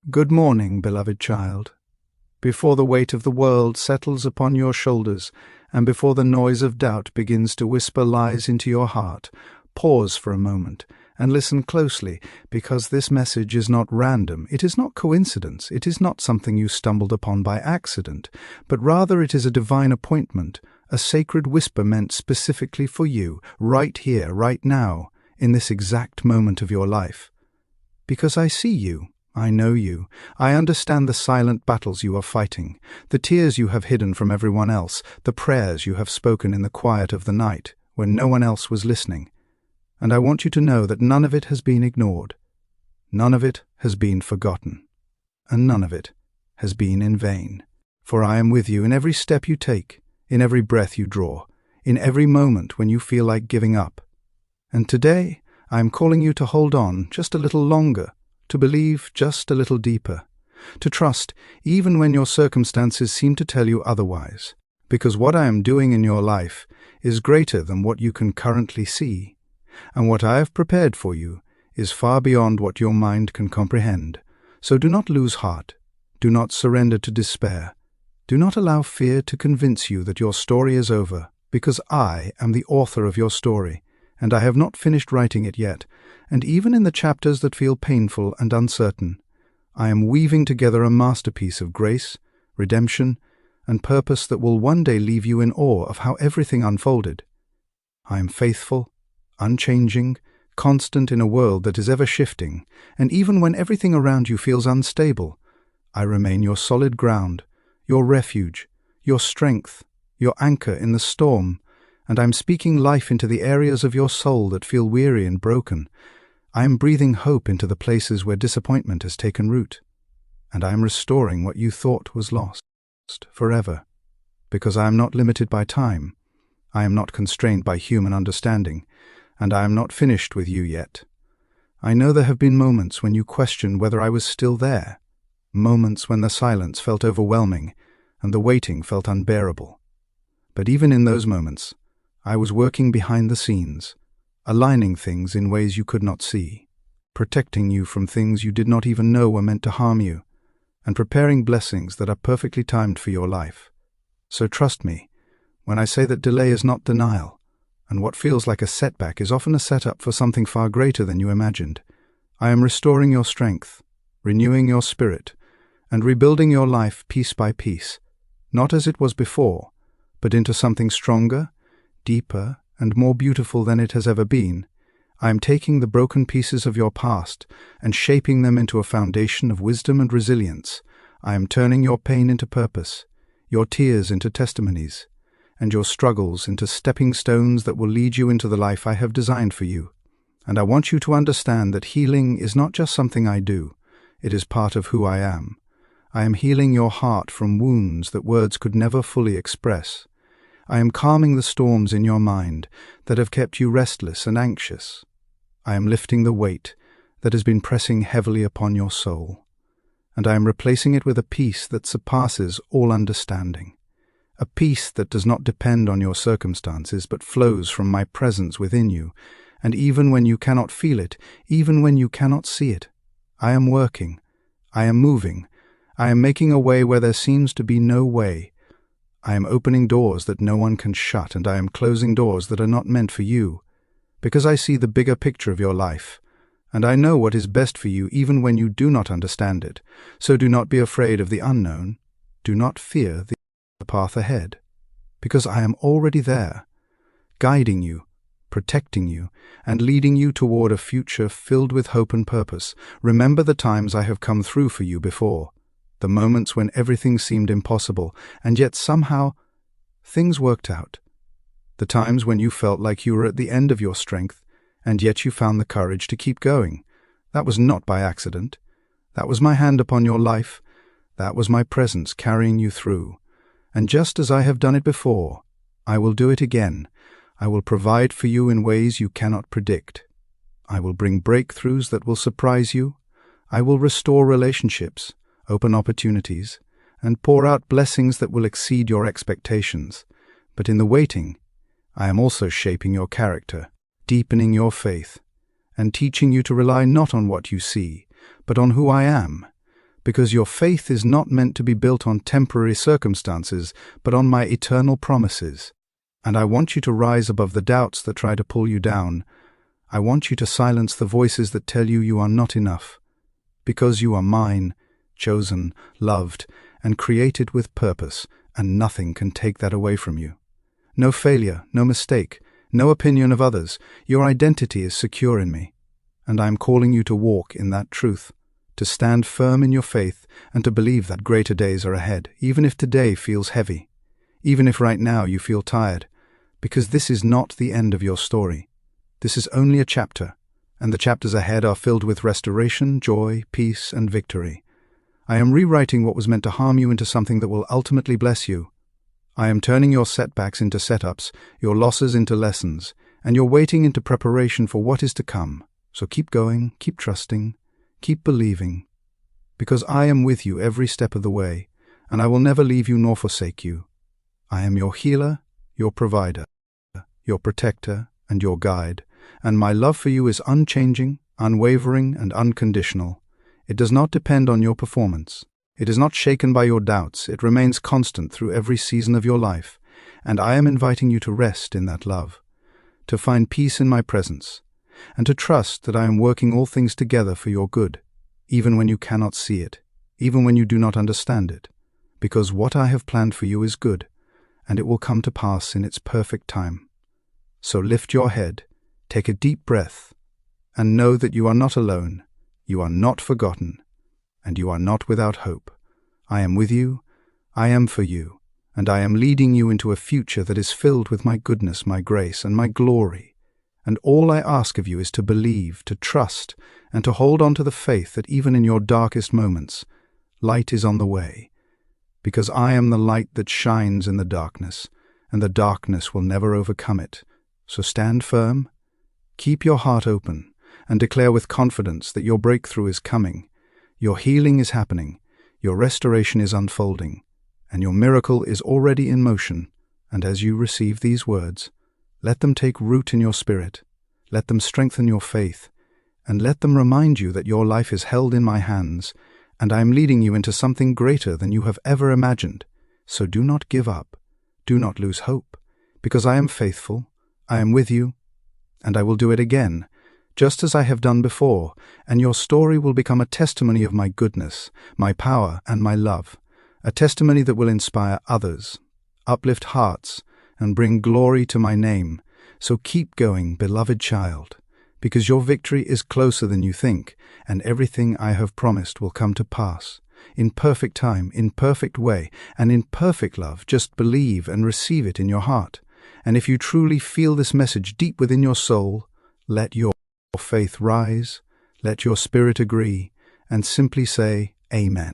Good morning, beloved child. Before the weight of the world settles upon your shoulders, and before the noise of doubt begins to whisper lies into your heart, pause for a moment and listen closely, because this message is not random, it is not coincidence, it is not something you stumbled upon by accident, but rather it is a divine appointment, a sacred whisper meant specifically for you, right here, right now, in this exact moment of your life. Because I see you. I know you. I understand the silent battles you are fighting, the tears you have hidden from everyone else, the prayers you have spoken in the quiet of the night when no one else was listening. And I want you to know that none of it has been ignored. None of it has been forgotten. And none of it has been in vain. For I am with you in every step you take, in every breath you draw, in every moment when you feel like giving up. And today I am calling you to hold on just a little longer, to believe just a little deeper, to trust even when your circumstances seem to tell you otherwise, because what I am doing in your life is greater than what you can currently see, and what I have prepared for you is far beyond what your mind can comprehend. So do not lose heart, do not surrender to despair, do not allow fear to convince you that your story is over, because I am the author of your story, and I have not finished writing it yet, and even in the chapters that feel painful and uncertain, I am weaving together a masterpiece of grace, redemption, and purpose that will one day leave you in awe of how everything unfolded. I am faithful, unchanging, constant in a world that is ever shifting, and even when everything around you feels unstable, I remain your solid ground, your refuge, your strength, your anchor in the storm, and I am speaking life into the areas of your soul that feel weary and broken. I am breathing hope into the places where disappointment has taken root, and I am restoring what you thought was lost forever, because I am not limited by time, I am not constrained by human understanding, and I am not finished with you yet. I know there have been moments when you questioned whether I was still there, moments when the silence felt overwhelming and the waiting felt unbearable. But even in those moments, I was working behind the scenes, aligning things in ways you could not see, protecting you from things you did not even know were meant to harm you, and preparing blessings that are perfectly timed for your life. So trust me when I say that delay is not denial, and what feels like a setback is often a setup for something far greater than you imagined. I am restoring your strength, renewing your spirit, and rebuilding your life piece by piece, not as it was before, but into something stronger, deeper, and more beautiful than it has ever been. I am taking the broken pieces of your past and shaping them into a foundation of wisdom and resilience. I am turning your pain into purpose, your tears into testimonies, and your struggles into stepping stones that will lead you into the life I have designed for you. And I want you to understand that healing is not just something I do, it is part of who I am. I am healing your heart from wounds that words could never fully express. I am calming the storms in your mind that have kept you restless and anxious. I am lifting the weight that has been pressing heavily upon your soul, and I am replacing it with a peace that surpasses all understanding, a peace that does not depend on your circumstances but flows from my presence within you, and even when you cannot feel it, even when you cannot see it, I am working, I am moving, I am making a way where there seems to be no way. I am opening doors that no one can shut, and I am closing doors that are not meant for you, because I see the bigger picture of your life, and I know what is best for you even when you do not understand it. So do not be afraid of the unknown, do not fear the path ahead, because I am already there, guiding you, protecting you, and leading you toward a future filled with hope and purpose. Remember the times I have come through for you before, the moments when everything seemed impossible, and yet somehow things worked out. The times when you felt like you were at the end of your strength, and yet you found the courage to keep going. That was not by accident. That was my hand upon your life. That was my presence carrying you through. And just as I have done it before, I will do it again. I will provide for you in ways you cannot predict. I will bring breakthroughs that will surprise you. I will restore relationships, open opportunities, and pour out blessings that will exceed your expectations. But in the waiting, I am also shaping your character, deepening your faith, and teaching you to rely not on what you see, but on who I am, because your faith is not meant to be built on temporary circumstances, but on my eternal promises. And I want you to rise above the doubts that try to pull you down. I want you to silence the voices that tell you you are not enough, because you are mine, chosen, loved, and created with purpose, and nothing can take that away from you. No failure, no mistake, no opinion of others. Your identity is secure in me, and I am calling you to walk in that truth, to stand firm in your faith, and to believe that greater days are ahead, even if today feels heavy, even if right now you feel tired, because this is not the end of your story. This is only a chapter, and the chapters ahead are filled with restoration, joy, peace, and victory. I am rewriting what was meant to harm you into something that will ultimately bless you. I am turning your setbacks into setups, your losses into lessons, and your waiting into preparation for what is to come. So keep going, keep trusting, keep believing, because I am with you every step of the way, and I will never leave you nor forsake you. I am your healer, your provider, your protector, and your guide, and my love for you is unchanging, unwavering, and unconditional. It does not depend on your performance. It is not shaken by your doubts. It remains constant through every season of your life, and I am inviting you to rest in that love, to find peace in my presence, and to trust that I am working all things together for your good, even when you cannot see it, even when you do not understand it, because what I have planned for you is good, and it will come to pass in its perfect time. So lift your head, take a deep breath, and know that you are not alone, you are not forgotten, and you are not without hope. I am with you, I am for you, and I am leading you into a future that is filled with my goodness, my grace, and my glory. And all I ask of you is to believe, to trust, and to hold on to the faith that even in your darkest moments, light is on the way, because I am the light that shines in the darkness, and the darkness will never overcome it. So stand firm, keep your heart open, and declare with confidence that your breakthrough is coming. Your healing is happening, your restoration is unfolding, and your miracle is already in motion. And as you receive these words, let them take root in your spirit, let them strengthen your faith, and let them remind you that your life is held in my hands, and I am leading you into something greater than you have ever imagined. So do not give up, do not lose hope, because I am faithful, I am with you, and I will do it again, just as I have done before, and your story will become a testimony of my goodness, my power, and my love, a testimony that will inspire others, uplift hearts, and bring glory to my name. So keep going, beloved child, because your victory is closer than you think, and everything I have promised will come to pass, in perfect time, in perfect way, and in perfect love. Just believe and receive it in your heart. And if you truly feel this message deep within your soul, let your faith rise, let your spirit agree, and simply say, Amen.